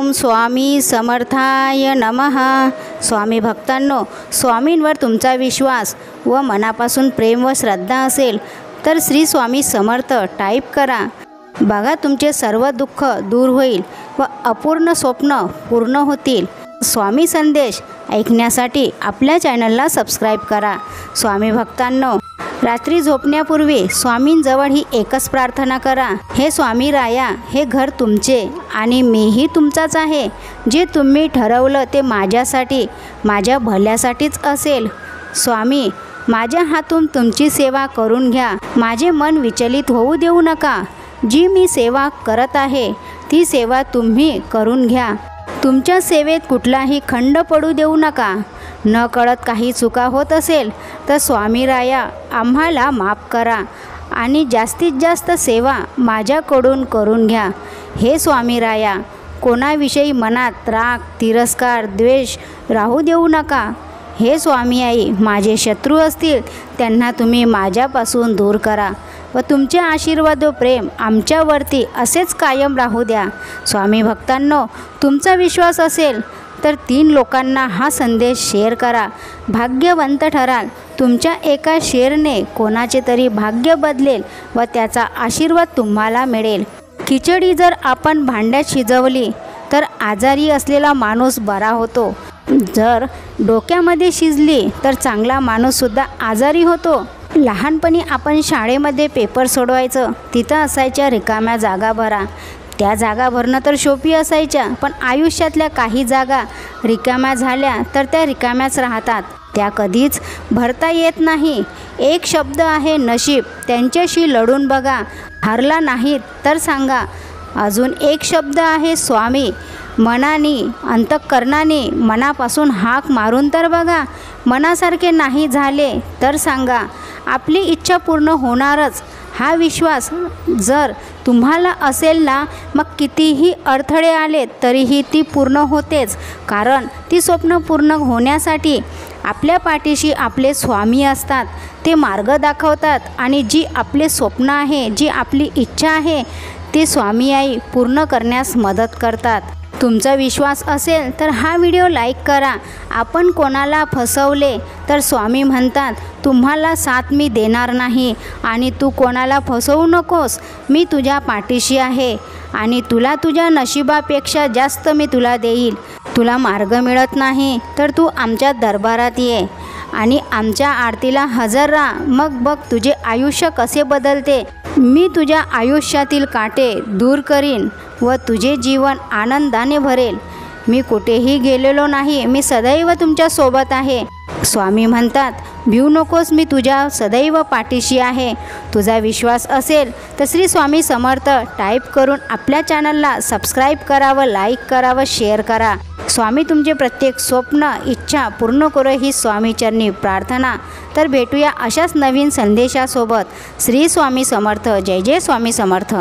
ओम स्वामी समर्थाय नमः। स्वामी भक्तांनो, स्वामींवर तुमचा विश्वास व मनापासून प्रेम व श्रद्धा असेल तर श्री स्वामी समर्थ टाईप करा। बघा, तुमचे सर्व दुःख दूर होईल व अपूर्ण स्वप्न पूर्ण होतील। स्वामी संदेश ऐकण्यासाठी आपल्या चॅनलला सबस्क्राईब करा। स्वामी भक्तांनो, रात्री झोपण्यापूर्वी स्वामींजवळ ही एकच प्रार्थना करा, हे स्वामी राया, हे घर तुमचे आणि मीही तुमचाच आहे। जे तुम्ही ठरवलं ते माझ्यासाठी, माझ्या भल्यासाठीच असेल। स्वामी, माझ्या हातून तुमची सेवा करून घ्या। माझे मन विचलित होऊ देऊ नका। जी मी सेवा करत आहे ती सेवा तुम्ही करून घ्या। तुमच्या सेवेत कुठलाही खंड पडू देऊ नका। न कळत काही चुका होत असेल तर स्वामी राया आम्हाला माफ करा आणि जास्तीत जास्त सेवा माझ्याकडून करून घ्या। हे स्वामी राया, कोणाविषयी मनात राग, तिरस्कार, द्वेष राहू देऊ नका। हे स्वामी आई, माझे शत्रू असतील त्यांना तुम्ही माझ्यापासून दूर करा व तुमचे आशीर्वाद व प्रेम आमच्यावरती असेच कायम राहू द्या। स्वामी भक्तांनो, तुमचा विश्वास असेल तर 3 लोकांना हा संदेश शेअर करा। भाग्यवंत ठराल। तुमच्या एका शेअरने कोणाचे तरी भाग्य बदलेल व त्याचा आशीर्वाद तुम्हाला मिळेल। खिचडी जर आपण भांड्यात शिजवली तर आजारी असलेला माणूस बरा होतो। जर डोक्यामध्ये शिजली तर चांगला माणूससुद्धा आजारी होतो। लहानपणी आपण शाळेमध्ये पेपर सोडवायचं, तिथं असायच्या रिकाम्या जागा भरा। त्या जागा भरणं तर सोपी असायच्या, पण आयुष्यातल्या काही जागा रिकाम्या झाल्या तर त्या रिकाम्याच राहतात, त्या कधीच भरता येत नाही। एक शब्द आहे नशीब, त्यांच्याशी लढून बघा, हारला नाहीत तर सांगा। अजून एक शब्द आहे स्वामी, मनाने, अंतःकरणाने, मनापासून हाक मारून तर बघा। मनासारखे नाही झाले तर सांगा, आपली इच्छा पूर्ण होणारच। हा विश्वास जर तुम्हाला असेल ना, मग कितीही अडथळे आले तरीही ती पूर्ण होतेच। कारण ती स्वप्न पूर्ण होण्यासाठी आपल्या पाठीशी आपले स्वामी असतात। ते मार्ग दाखवतात आणि जी आपले स्वप्न आहे, जी आपली इच्छा आहे, ते स्वामी आई पूर्ण करण्यास मदत करतात। तुमचा विश्वास असेल तर हा व्हिडिओ लाईक करा। आपण कोणाला फसवले तर स्वामी म्हणतात, तुम्हाला साथ मी देणार नाही आणि तू कोणाला फसवू नकोस। मी तुझ्या पाठीशी आहे आणि तुला तुझ्या नशिबापेक्षा जास्त मी तुला देईल। तुला मार्ग मिळत नाही तर तू आमच्या दरबारात ये आणि आमच्या आरतीला हजर राहा। मग बघ तुझे आयुष्य कसे बदलते। मी तुझ्या आयुष्यातील काटे दूर करीन व तुझे जीवन आनंदाने भरेल। मी कुठेही गेलेलो नाही, मी सदैव तुमच्या सोबत आहे। स्वामी म्हणतात, भिऊ नकोस, मी तुझ्या सदैव पाठीशी आहे। तुझा विश्वास असेल तर श्री स्वामी समर्थ टाईप करून आपल्या चॅनलला सबस्क्राईब करा व लाईक करा व शेअर करा। स्वामी तुमचे प्रत्येक स्वप्न, इच्छा पूर्ण करो ही स्वामीचरणी प्रार्थना। तर भेटूया अशाच नवीन संदेशासोबत। श्री स्वामी समर्थ। जय जय स्वामी समर्थ।